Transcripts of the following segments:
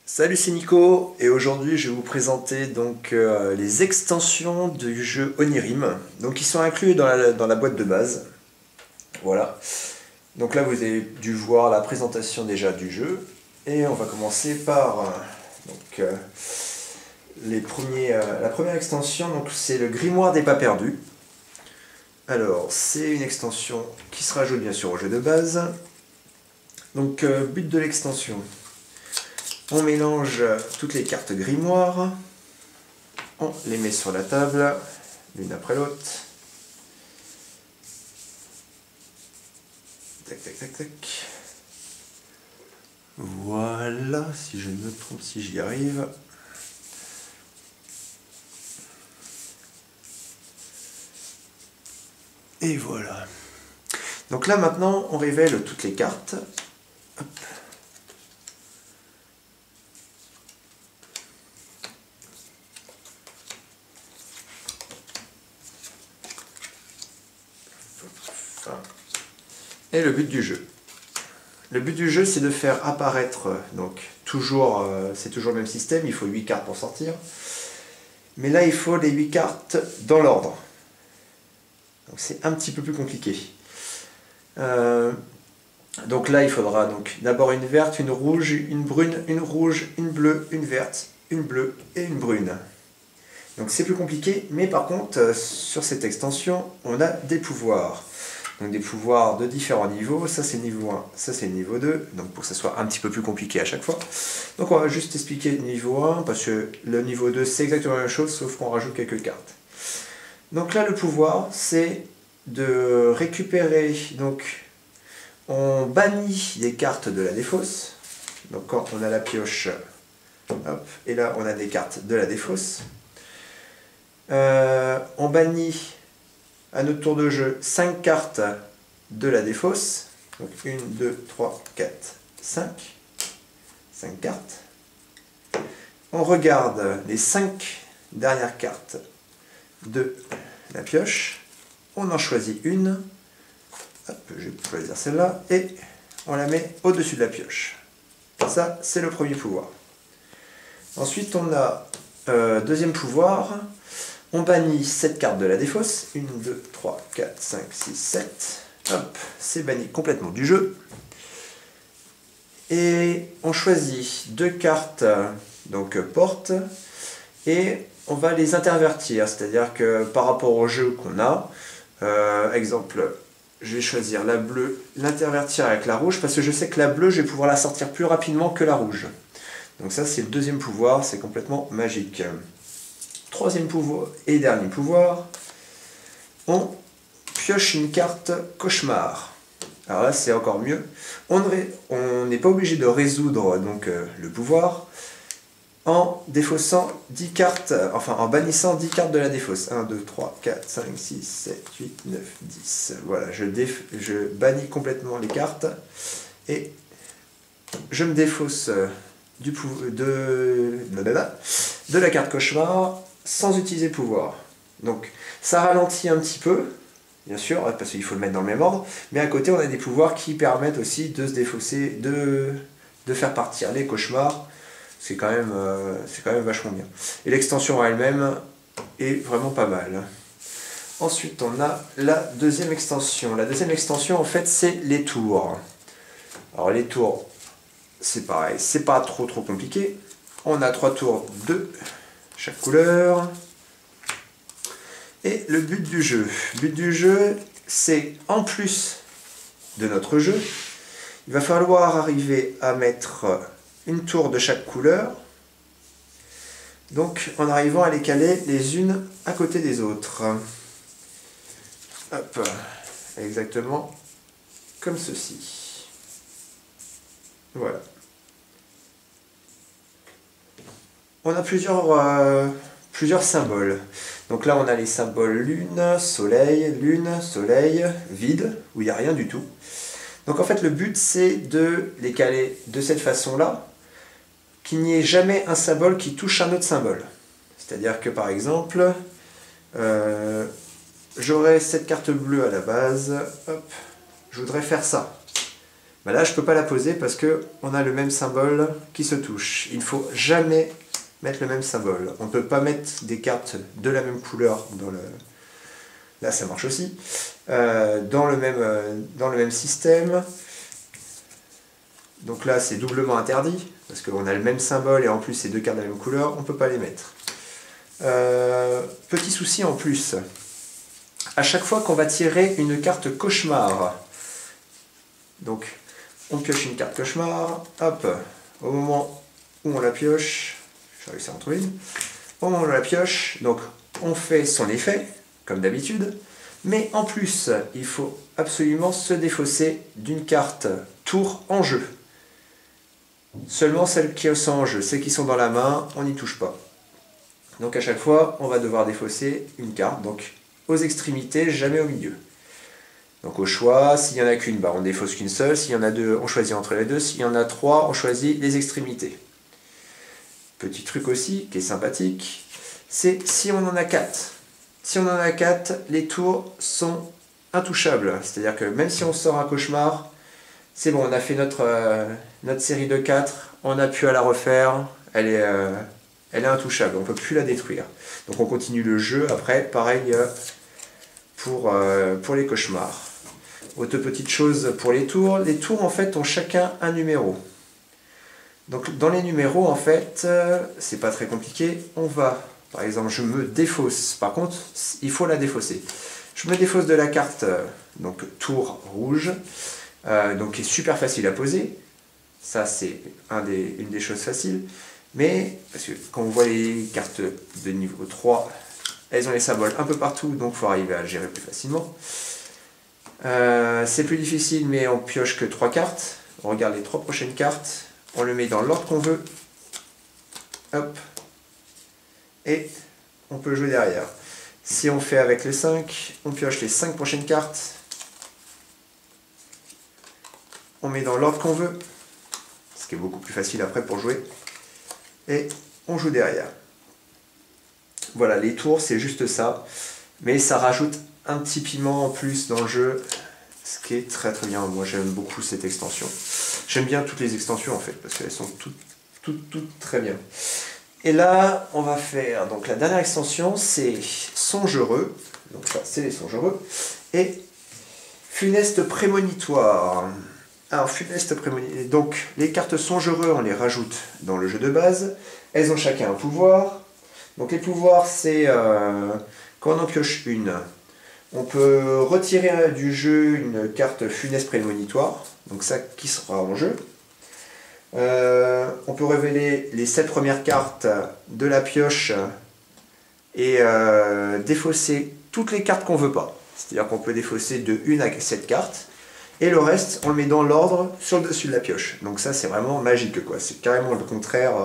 Salut, c'est Nico et aujourd'hui je vais vous présenter donc les extensions du jeu Onirim. Donc ils sont inclus dans la boîte de base. Voilà. Donc là vous avez dû voir la présentation déjà du jeu et on va commencer par donc, la première extension. Donc c'est le Grimoire des pas perdus. Alors c'est une extension qui se rajoute bien sûr au jeu de base. Donc but de l'extension. On mélange toutes les cartes grimoire, on les met sur la table, l'une après l'autre. Tac, tac, tac, tac. Voilà, si je ne me trompe, si j'y arrive. Et voilà. Donc là maintenant, on révèle toutes les cartes. Hop. Et le but du jeu. Le but du jeu, c'est de faire apparaître, donc toujours, c'est toujours le même système, il faut 8 cartes pour sortir. Mais là, il faut les 8 cartes dans l'ordre. Donc c'est un petit peu plus compliqué. Donc là, il faudra d'abord une verte, une rouge, une brune, une rouge, une bleue, une verte, une bleue et une brune. Donc c'est plus compliqué, mais par contre, sur cette extension, on a des pouvoirs. Donc des pouvoirs de différents niveaux, ça c'est niveau 1, ça c'est niveau 2, donc pour que ça soit un petit peu plus compliqué à chaque fois. Donc on va juste expliquer le niveau 1, parce que le niveau 2 c'est exactement la même chose, sauf qu'on rajoute quelques cartes. Donc là le pouvoir c'est de récupérer, donc on bannit des cartes de la défausse. Donc quand on a la pioche, hop, et là on a des cartes de la défausse. On bannit à notre tour de jeu 5 cartes de la défausse. Donc 1, 2, 3, 4, 5. 5 cartes. On regarde les 5 dernières cartes de la pioche. On en choisit une. Hop, je vais choisir celle-là. Et on la met au-dessus de la pioche. Ça, c'est le premier pouvoir. Ensuite, on a deuxième pouvoir. On bannit 7 cartes de la défausse. 1, 2, 3, 4, 5, 6, 7. Hop, c'est banni complètement du jeu. Et on choisit 2 cartes, donc porte, et on va les intervertir. C'est-à-dire que par rapport au jeu qu'on a, exemple, je vais choisir la bleue, l'intervertir avec la rouge, parce que je sais que la bleue, je vais pouvoir la sortir plus rapidement que la rouge. Donc ça, c'est le deuxième pouvoir, c'est complètement magique. Troisième pouvoir et dernier pouvoir, on pioche une carte cauchemar. Alors là c'est encore mieux. On n'est pas obligé de résoudre donc, le pouvoir en défaussant 10 cartes, enfin en bannissant 10 cartes de la défausse. 1, 2, 3, 4, 5, 6, 7, 8, 9, 10. Voilà, je bannis complètement les cartes et je me défausse de la carte cauchemar sans utiliser pouvoir. Donc ça ralentit un petit peu, bien sûr, parce qu'il faut le mettre dans le même ordre, mais à côté on a des pouvoirs qui permettent aussi de se défausser, de faire partir les cauchemars. C'est quand même vachement bien. Et l'extension elle-même est vraiment pas mal. Ensuite on a la deuxième extension. La deuxième extension en fait c'est les tours. Alors les tours, c'est pareil, c'est pas trop compliqué. On a 3 tours de chaque couleur. Et le but du jeu, c'est en plus de notre jeu, il va falloir arriver à mettre une tour de chaque couleur, donc en arrivant à les caler les unes à côté des autres. Hop, exactement comme ceci. Voilà. On a plusieurs symboles. Donc là, on a les symboles lune, soleil, vide, où il n'y a rien du tout. Donc en fait, le but, c'est de les caler de cette façon-là, qu'il n'y ait jamais un symbole qui touche un autre symbole. C'est-à-dire que, par exemple, j'aurais cette carte bleue à la base, hop, je voudrais faire ça. Bah là, je ne peux pas la poser parce qu'on a le même symbole qui se touche. Il ne faut jamais mettre le même symbole. On ne peut pas mettre des cartes de la même couleur dans le... Là, ça marche aussi. Dans le même système. Donc là, c'est doublement interdit, parce qu'on a le même symbole et en plus, c'est deux cartes de la même couleur, on ne peut pas les mettre. Petit souci en plus. À chaque fois qu'on va tirer une carte cauchemar, donc on pioche une carte cauchemar, hop, au moment où on la pioche, je vais réussir à en trouver une, au moment où on la pioche, donc on fait son effet, comme d'habitude, mais en plus, il faut absolument se défausser d'une carte tour en jeu. Seulement celles qui sont en jeu, celles qui sont dans la main, on n'y touche pas. Donc à chaque fois, on va devoir défausser une carte, donc aux extrémités, jamais au milieu. Donc au choix, s'il n'y en a qu'une, bah on ne défausse qu'une seule, s'il y en a deux, on choisit entre les deux, s'il y en a trois, on choisit les extrémités. Petit truc aussi, qui est sympathique, c'est si on en a quatre. Si on en a quatre, les tours sont intouchables. C'est-à-dire que même si on sort un cauchemar, c'est bon, on a fait notre série de 4, on n'a plus à la refaire, elle est intouchable, on ne peut plus la détruire. Donc on continue le jeu, après, pareil pour les cauchemars. Autre petite chose pour les tours en fait ont chacun un numéro. Donc dans les numéros en fait, c'est pas très compliqué, on va, par exemple je me défausse, par contre il faut la défausser. Je me défausse de la carte, donc tour rouge, donc qui est super facile à poser, ça c'est une des choses faciles, mais parce que quand on voit les cartes de niveau 3, elles ont les symboles un peu partout, donc il faut arriver à le gérer plus facilement. C'est plus difficile, mais on pioche que 3 cartes, on regarde les 3 prochaines cartes, on le met dans l'ordre qu'on veut, hop, et on peut jouer derrière. Si on fait avec les 5, on pioche les 5 prochaines cartes, on met dans l'ordre qu'on veut, ce qui est beaucoup plus facile après pour jouer, et on joue derrière. Voilà, les tours c'est juste ça, mais ça rajoute un petit piment en plus dans le jeu, ce qui est très très bien. Moi j'aime beaucoup cette extension. J'aime bien toutes les extensions en fait, parce qu'elles sont toutes très bien. Et là, on va faire, donc la dernière extension, c'est Songereux, donc ça c'est les Songereux, et Funeste Prémonitoire. Alors, Funeste Prémonitoire, donc les cartes Songereux, on les rajoute dans le jeu de base, elles ont chacun un pouvoir. Donc les pouvoirs, c'est quand on en pioche une, on peut retirer du jeu une carte Funeste Prémonitoire, donc ça qui sera en jeu. On peut révéler les 7 premières cartes de la pioche et défausser toutes les cartes qu'on ne veut pas. C'est-à-dire qu'on peut défausser de 1 à 7 cartes. Et le reste, on le met dans l'ordre sur le dessus de la pioche. Donc ça, c'est vraiment magique, quoi. C'est carrément le contraire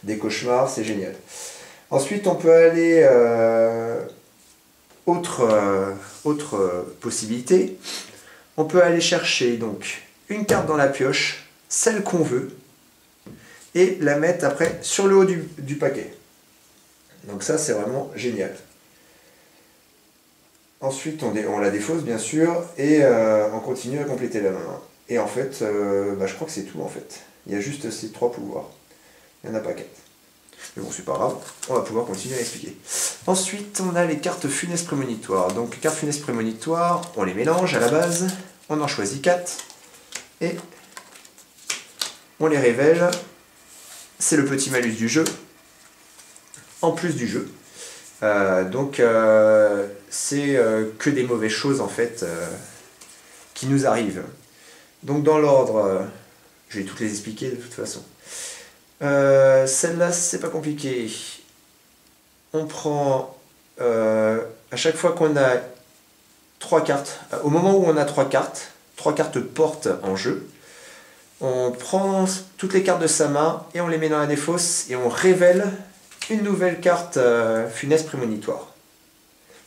des cauchemars, c'est génial. Ensuite, on peut aller... autre possibilité. On peut aller chercher donc une carte dans la pioche, celle qu'on veut, et la mettre après sur le haut du paquet. Donc ça, c'est vraiment génial. Ensuite, on la défausse, bien sûr, et on continue à compléter la main. Et en fait, je crois que c'est tout, en fait. Il y a juste ces 3 pouvoirs. Il n'y en a pas 4. Mais bon, c'est pas grave, on va pouvoir continuer à expliquer. Ensuite, on a les cartes Funeste Prémonitoires. Donc, les cartes Funeste Prémonitoires, on les mélange à la base, on en choisit 4, et on les révèle. C'est le petit malus du jeu, en plus du jeu. C'est que des mauvaises choses en fait qui nous arrivent. Donc dans l'ordre, je vais toutes les expliquer de toute façon. Celle-là, c'est pas compliqué. On prend à chaque fois qu'on a 3 cartes, au moment où on a 3 cartes portes en jeu, on prend toutes les cartes de sa main et on les met dans la défausse et on révèle une nouvelle carte Funeste Prémonitoire.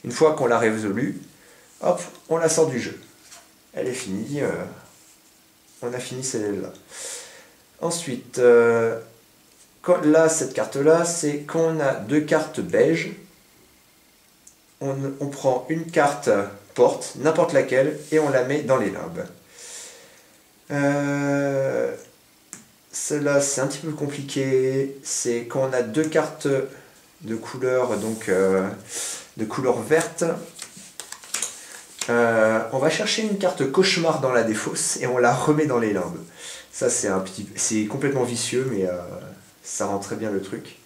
Une fois qu'on l'a résolue, hop, on la sort du jeu. Elle est finie, on a fini celle-là. Ensuite, là, cette carte-là, c'est quand on a 2 cartes beige, on prend une carte porte, n'importe laquelle, et on la met dans les limbes. Celle-là, c'est un petit peu compliqué. C'est quand on a deux cartes de couleur, donc de couleur verte. On va chercher une carte cauchemar dans la défausse et on la remet dans les limbes. Ça, c'est complètement vicieux, mais ça rend très bien le truc.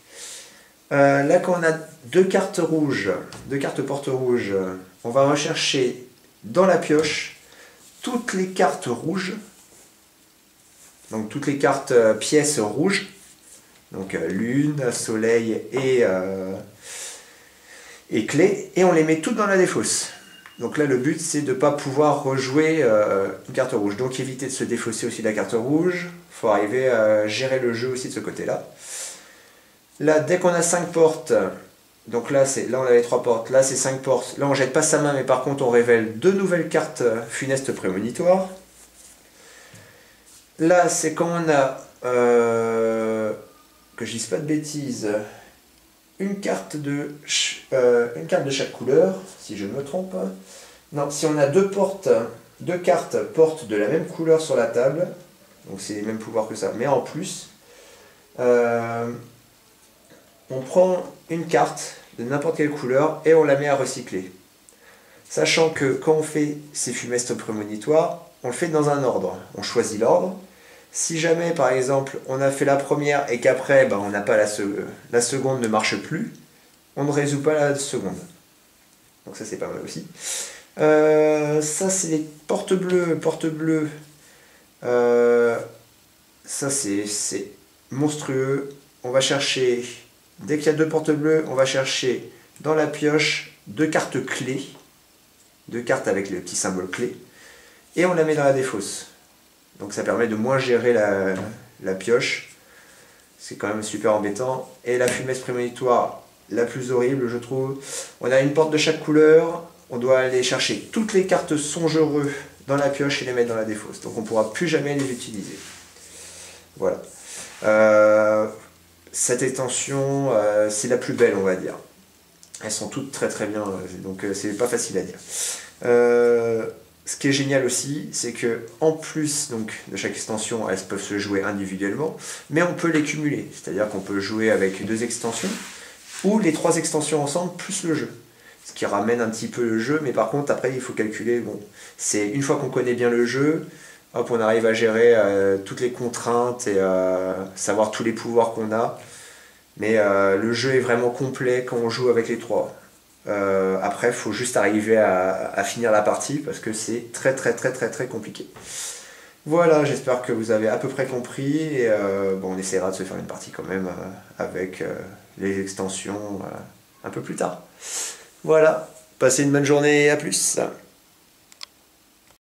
Là, quand on a deux cartes rouges, deux cartes porte rouges, on va rechercher dans la pioche toutes les cartes rouges. Donc toutes les cartes pièces rouges. Donc lune, soleil et clé. Et on les met toutes dans la défausse. Donc là, le but, c'est de ne pas pouvoir rejouer une carte rouge. Donc éviter de se défausser aussi de la carte rouge. Il faut arriver à gérer le jeu aussi de ce côté-là. Là, dès qu'on a 5 portes, donc là on avait 3 portes, là c'est 5 portes. Là, on jette pas sa main, mais par contre, on révèle 2 nouvelles cartes funestes prémonitoires. Là, c'est quand on a, que je dise pas de bêtises, une carte de chaque couleur, si je ne me trompe. Non, si on a deux cartes portes de la même couleur sur la table, donc c'est les mêmes pouvoirs que ça, mais en plus, on prend une carte de n'importe quelle couleur et on la met à recycler. Sachant que quand on fait ces funestes prémonitoires, on le fait dans un ordre. On choisit l'ordre. Si jamais, par exemple, on a fait la première et qu'après, on n'a pas la seconde ne marche plus, on ne résout pas la seconde. Donc ça, c'est pas mal aussi. Ça, c'est les portes bleues. Ça, c'est monstrueux. On va chercher, dès qu'il y a 2 portes bleues, on va chercher dans la pioche 2 cartes clés. 2 cartes avec le petit symbole clé. Et on la met dans la défausse. Donc ça permet de moins gérer la pioche. C'est quand même super embêtant. Et la funeste prémonitoire, la plus horrible, je trouve. On a une porte de chaque couleur. On doit aller chercher toutes les cartes songereux dans la pioche et les mettre dans la défausse. Donc on ne pourra plus jamais les utiliser. Voilà. Cette extension, c'est la plus belle, on va dire. Elles sont toutes très très bien, donc c'est pas facile à dire. Ce qui est génial aussi, c'est que en plus donc, de chaque extension, elles peuvent se jouer individuellement, mais on peut les cumuler. C'est-à-dire qu'on peut jouer avec 2 extensions, ou les 3 extensions ensemble, plus le jeu. Ce qui ramène un petit peu le jeu, mais par contre, après, il faut calculer. Bon, c'est une fois qu'on connaît bien le jeu, hop, on arrive à gérer toutes les contraintes et savoir tous les pouvoirs qu'on a. Mais le jeu est vraiment complet quand on joue avec les 3. Après, il faut juste arriver à finir la partie parce que c'est très très très très très compliqué. Voilà, j'espère que vous avez à peu près compris et on essaiera de se faire une partie quand même avec les extensions un peu plus tard. Voilà, passez une bonne journée et à plus.